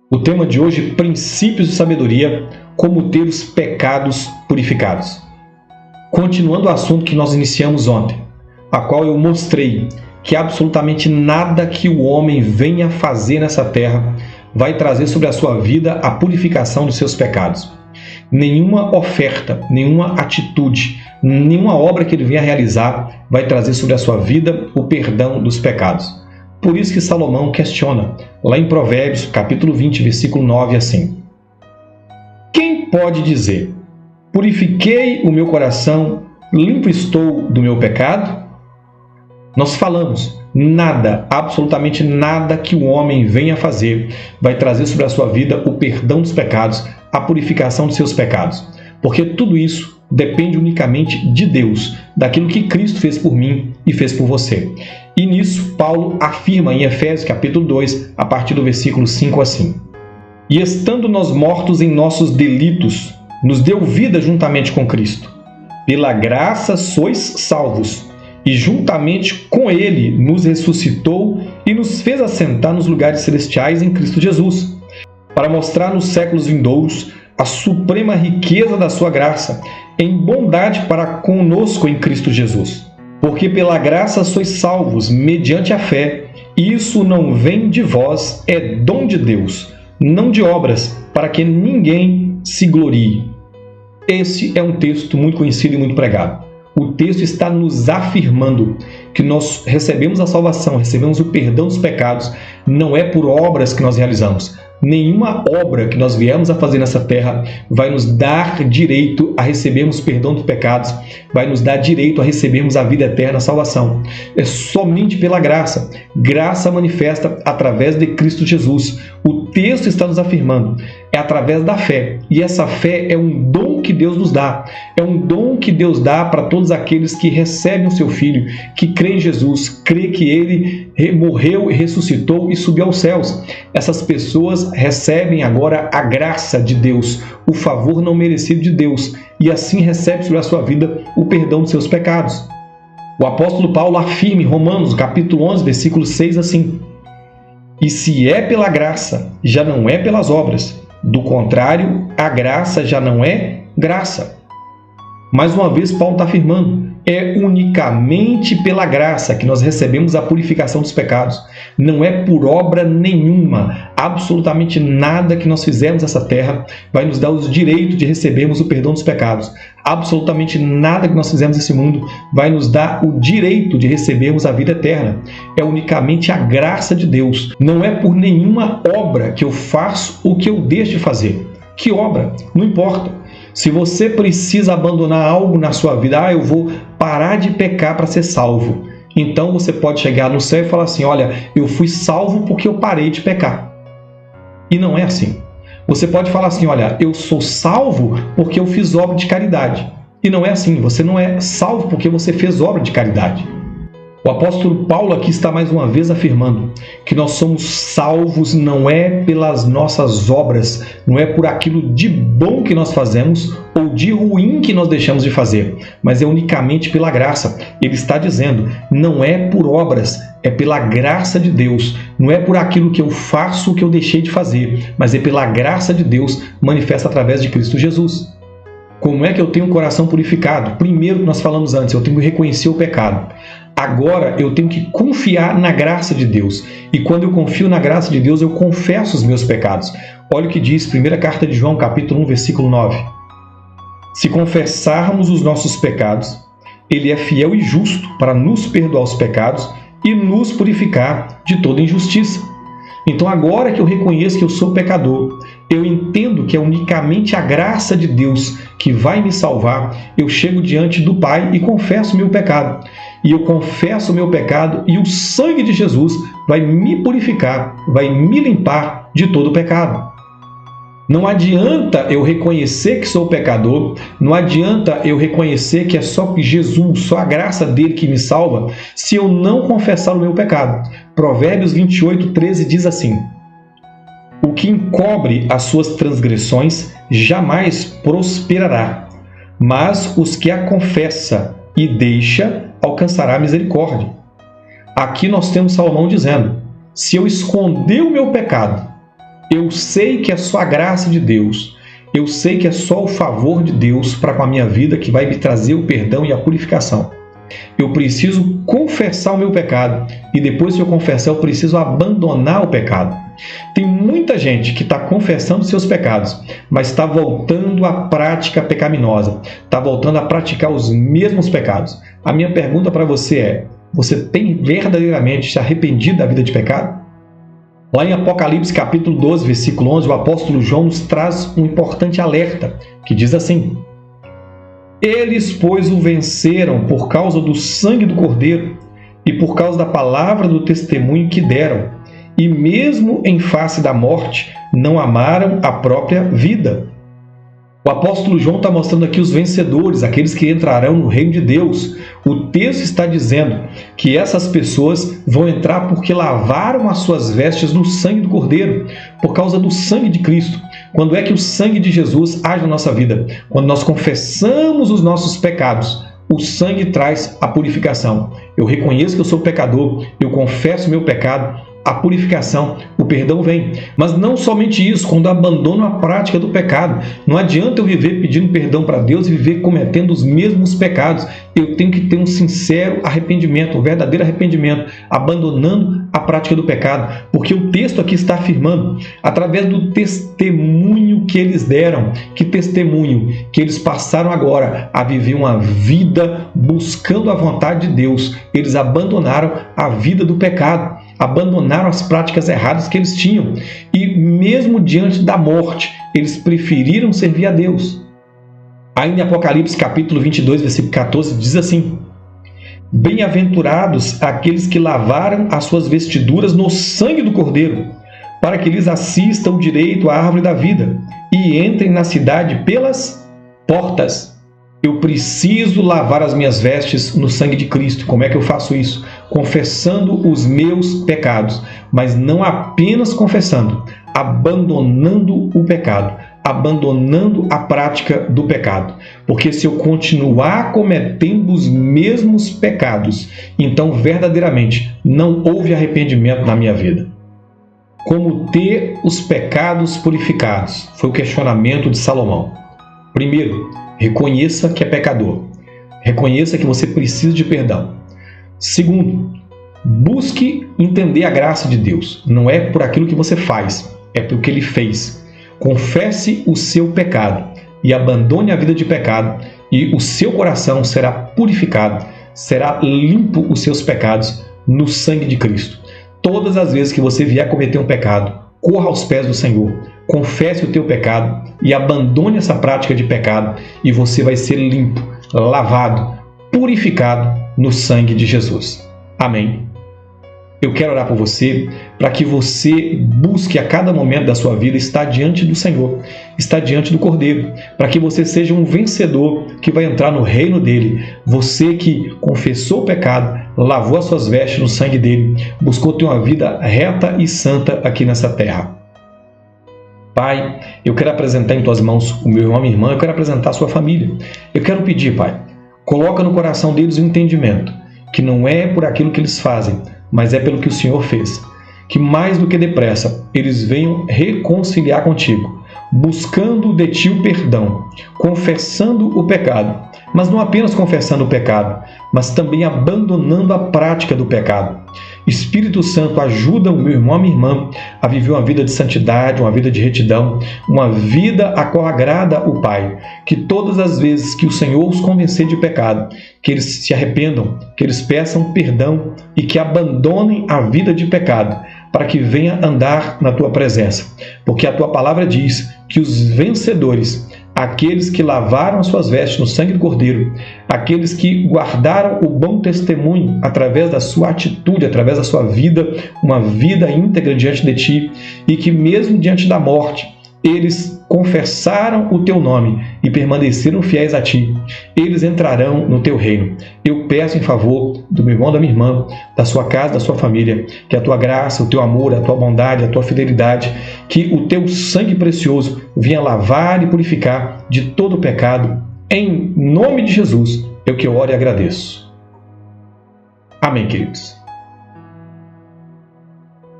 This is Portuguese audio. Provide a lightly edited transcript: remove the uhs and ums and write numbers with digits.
O tema de hoje, princípios de sabedoria, como ter os pecados purificados. Continuando o assunto que nós iniciamos ontem, a qual eu mostrei que absolutamente nada que o homem venha fazer nessa terra vai trazer sobre a sua vida a purificação dos seus pecados. Nenhuma oferta, nenhuma atitude, nenhuma obra que ele venha realizar vai trazer sobre a sua vida o perdão dos pecados. Por isso que Salomão questiona, lá em Provérbios, capítulo 20, versículo 9, assim: quem pode dizer, purifiquei o meu coração, limpo estou do meu pecado? Nós falamos, nada, absolutamente nada que o homem venha fazer vai trazer sobre a sua vida o perdão dos pecados, a purificação dos seus pecados. Porque tudo isso depende unicamente de Deus, daquilo que Cristo fez por mim e fez por você. E nisso, Paulo afirma em Efésios capítulo 2, a partir do versículo 5 assim: e estando nós mortos em nossos delitos, nos deu vida juntamente com Cristo. Pela graça sois salvos, e juntamente com Ele nos ressuscitou e nos fez assentar nos lugares celestiais em Cristo Jesus, para mostrar nos séculos vindouros a suprema riqueza da sua graça, em bondade para conosco em Cristo Jesus. Porque pela graça sois salvos, mediante a fé, e isso não vem de vós, é dom de Deus, não de obras, para que ninguém se glorie. Esse é um texto muito conhecido e muito pregado. O texto está nos afirmando que nós recebemos a salvação, recebemos o perdão dos pecados, não é por obras que nós realizamos. Nenhuma obra que nós viemos a fazer nessa terra vai nos dar direito a recebermos perdão dos pecados, vai nos dar direito a recebermos a vida eterna, a salvação. É somente pela graça. Graça manifesta através de Cristo Jesus. O texto está nos afirmando, é através da fé. E essa fé é um dom que Deus nos dá. É um dom que Deus dá para todos aqueles que recebem o seu Filho, que crê em Jesus, crê que Ele morreu e ressuscitou e subiu aos céus. Essas pessoas recebem agora a graça de Deus, o favor não merecido de Deus, e assim recebe sobre a sua vida o perdão dos seus pecados. O apóstolo Paulo afirma em Romanos, capítulo 11, versículo 6, assim: e se é pela graça, já não é pelas obras. Do contrário, a graça já não é graça. Mais uma vez, Paulo está afirmando, é unicamente pela graça que nós recebemos a purificação dos pecados. Não é por obra nenhuma. Absolutamente nada que nós fizermos nessa terra vai nos dar os direitos de recebermos o perdão dos pecados. Absolutamente nada que nós fizermos nesse mundo vai nos dar o direito de recebermos a vida eterna. É unicamente a graça de Deus. Não é por nenhuma obra que eu faço ou que eu deixo de fazer. Que obra? Não importa. Se você precisa abandonar algo na sua vida, eu vou parar de pecar para ser salvo. Então você pode chegar no céu e falar assim, olha, eu fui salvo porque eu parei de pecar. E não é assim. Você pode falar assim, olha, eu sou salvo porque eu fiz obra de caridade. E não é assim, você não é salvo porque você fez obra de caridade. O apóstolo Paulo aqui está mais uma vez afirmando que nós somos salvos não é pelas nossas obras, não é por aquilo de bom que nós fazemos ou de ruim que nós deixamos de fazer, mas é unicamente pela graça. Ele está dizendo, não é por obras, é pela graça de Deus, não é por aquilo que eu faço ou que eu deixei de fazer, mas é pela graça de Deus manifesta através de Cristo Jesus. Como é que eu tenho um coração purificado? Primeiro que nós falamos antes, eu tenho que reconhecer o pecado. Agora eu tenho que confiar na graça de Deus. E quando eu confio na graça de Deus, eu confesso os meus pecados. Olha o que diz, primeira carta de João, capítulo 1, versículo 9. Se confessarmos os nossos pecados, Ele é fiel e justo para nos perdoar os pecados e nos purificar de toda injustiça. Então agora que eu reconheço que eu sou pecador, eu entendo que é unicamente a graça de Deus que vai me salvar, eu chego diante do Pai e confesso o meu pecado. E eu confesso o meu pecado e o sangue de Jesus vai me purificar, vai me limpar de todo o pecado. Não adianta eu reconhecer que sou pecador, não adianta eu reconhecer que é só Jesus, só a graça dele que me salva, se eu não confessar o meu pecado. Provérbios 28, 13 diz assim: o que encobre as suas transgressões jamais prosperará, mas os que a confessa e deixa alcançará misericórdia. Aqui nós temos Salomão dizendo, se eu esconder o meu pecado, Eu sei que é só a graça de Deus. Eu sei que é só o favor de Deus para com a minha vida que vai me trazer o perdão e a purificação. Eu preciso confessar o meu pecado e depois que eu confessar, eu preciso abandonar o pecado. Tem muita gente que está confessando seus pecados, mas está voltando à prática pecaminosa, está voltando a praticar os mesmos pecados. A minha pergunta para você é: você tem verdadeiramente se arrependido da vida de pecado? Lá em Apocalipse capítulo 12, versículo 11, o apóstolo João nos traz um importante alerta, que diz assim: eles, pois, o venceram por causa do sangue do Cordeiro e por causa da palavra do testemunho que deram, e mesmo em face da morte, não amaram a própria vida. O apóstolo João está mostrando aqui os vencedores, aqueles que entrarão no reino de Deus. O texto está dizendo que essas pessoas vão entrar porque lavaram as suas vestes no sangue do Cordeiro, por causa do sangue de Cristo. Quando é que o sangue de Jesus age na nossa vida? Quando nós confessamos os nossos pecados, o sangue traz a purificação. Eu reconheço que eu sou pecador, eu confesso meu pecado, a purificação, o perdão vem. Mas não somente isso, quando eu abandono a prática do pecado. Não adianta eu viver pedindo perdão para Deus e viver cometendo os mesmos pecados. Eu tenho que ter um sincero arrependimento, um verdadeiro arrependimento, abandonando a prática do pecado. Porque o texto aqui está afirmando, através do testemunho que eles deram, que testemunho que eles passaram agora a viver uma vida buscando a vontade de Deus. Eles abandonaram a vida do pecado, abandonaram as práticas erradas que eles tinham e mesmo diante da morte, eles preferiram servir a Deus. Ainda em Apocalipse capítulo 22, versículo 14, diz assim: bem-aventurados aqueles que lavaram as suas vestiduras no sangue do Cordeiro, para que lhes assista o direito à árvore da vida e entrem na cidade pelas portas. Eu preciso lavar as minhas vestes no sangue de Cristo. Como é que eu faço isso? Confessando os meus pecados, mas não apenas confessando, abandonando o pecado, abandonando a prática do pecado. Porque se eu continuar cometendo os mesmos pecados, então verdadeiramente não houve arrependimento na minha vida. Como ter os pecados purificados? Foi o questionamento de Salomão. Primeiro, reconheça que é pecador. Reconheça que você precisa de perdão. Segundo, busque entender a graça de Deus. Não é por aquilo que você faz, é pelo que Ele fez. Confesse o seu pecado e abandone a vida de pecado, e o seu coração será purificado, será limpo os seus pecados no sangue de Cristo. Todas as vezes que você vier cometer um pecado, corra aos pés do Senhor, confesse o teu pecado e abandone essa prática de pecado, e você vai ser limpo, lavado, purificado no sangue de Jesus. Amém. Eu quero orar por você, para que você busque a cada momento da sua vida estar diante do Senhor, estar diante do Cordeiro, para que você seja um vencedor que vai entrar no reino dele. Você que confessou o pecado, lavou as suas vestes no sangue dele, buscou ter uma vida reta e santa aqui nessa terra. Pai, eu quero apresentar em tuas mãos o meu irmão e minha irmã, eu quero apresentar a sua família. Eu quero pedir, Pai, coloca no coração deles o entendimento, que não é por aquilo que eles fazem, mas é pelo que o Senhor fez. Que mais do que depressa, eles venham reconciliar contigo, buscando de ti o perdão, confessando o pecado, mas não apenas confessando o pecado, mas também abandonando a prática do pecado. Espírito Santo, ajuda o meu irmão e a minha irmã a viver uma vida de santidade, uma vida de retidão, uma vida a qual agrada o Pai. Que todas as vezes que o Senhor os convencer de pecado, que eles se arrependam, que eles peçam perdão e que abandonem a vida de pecado, para que venha andar na tua presença. Porque a tua palavra diz que os vencedores, aqueles que lavaram as suas vestes no sangue do Cordeiro, aqueles que guardaram o bom testemunho através da sua atitude, através da sua vida, uma vida íntegra diante de ti, e que mesmo diante da morte, eles confessaram o teu nome e permaneceram fiéis a ti, eles entrarão no teu reino. Eu peço em favor do meu irmão, da minha irmã, da sua casa, da sua família, que a tua graça, o teu amor, a tua bondade, a tua fidelidade, que o teu sangue precioso venha lavar e purificar de todo o pecado. Em nome de Jesus, eu que oro e agradeço. Amém, queridos.